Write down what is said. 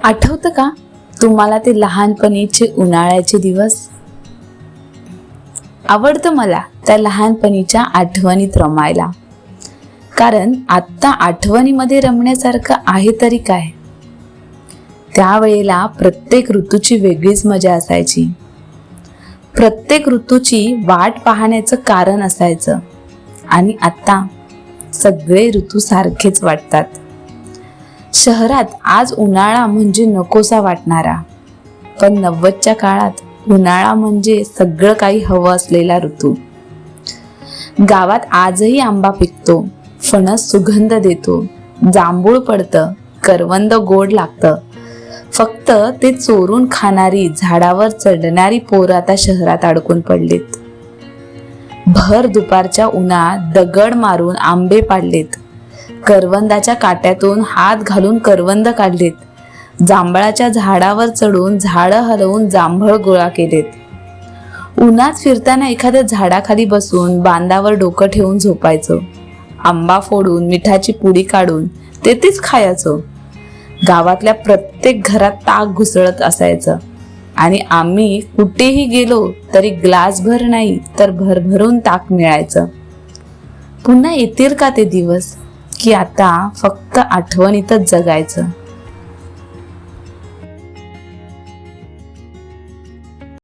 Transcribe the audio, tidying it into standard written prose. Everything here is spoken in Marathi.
आठवतं का तुम्हाला ते लहानपणीचे उन्हाळ्याचे दिवस? आवडतं मला त्या लहानपणीच्या आठवणीत रमायला, कारण आत्ता आठवणीमध्ये रमण्यासारखं आहे तरी काय. त्यावेळेला प्रत्येक ऋतूची वेगळीच मजा असायची. प्रत्येक ऋतूची वाट पाहण्याचं कारण असायचं. आणि आता सगळे ऋतू सारखेच वाटतात. शहरात आज उन्हाळा म्हणजे नकोसा वाटणारा, पण 90च्या काळात उन्हाळा म्हणजे सगळं काही हवं असलेला ऋतू. गावात आजही आंबा पिकतो, फणस सुगंध देतो, जांभूळ पडतं, करवंद गोड लागतं. फक्त ते चोरून खाणारी, झाडावर चढणारी पोरं आता शहरात अडकून पडलीत. भर दुपारच्या उन्हात दगड मारून आंबे पाडलेत, करवंदाच्या काट्यातून हात घालून करवंद काढलेत, जांभळाच्या झाडावर चढून झाडं हलवून जांभळ गोळा केलेत. उन्हात फिरताना एखाद्या झाडाखाली बसून बांधावर डोकं ठेवून झोपायचं. आंबा फोडून मिठाची पुडी काढून तेच खायचं. गावातल्या प्रत्येक घरात ताक घुसळत असायचं आणि आम्ही कुठेही गेलो तरी ग्लासभर नाही तर भरभरून ताक मिळायचं. पुन्हा येतील का ते दिवस, की आता फक्त आठवणीतच जगायचं?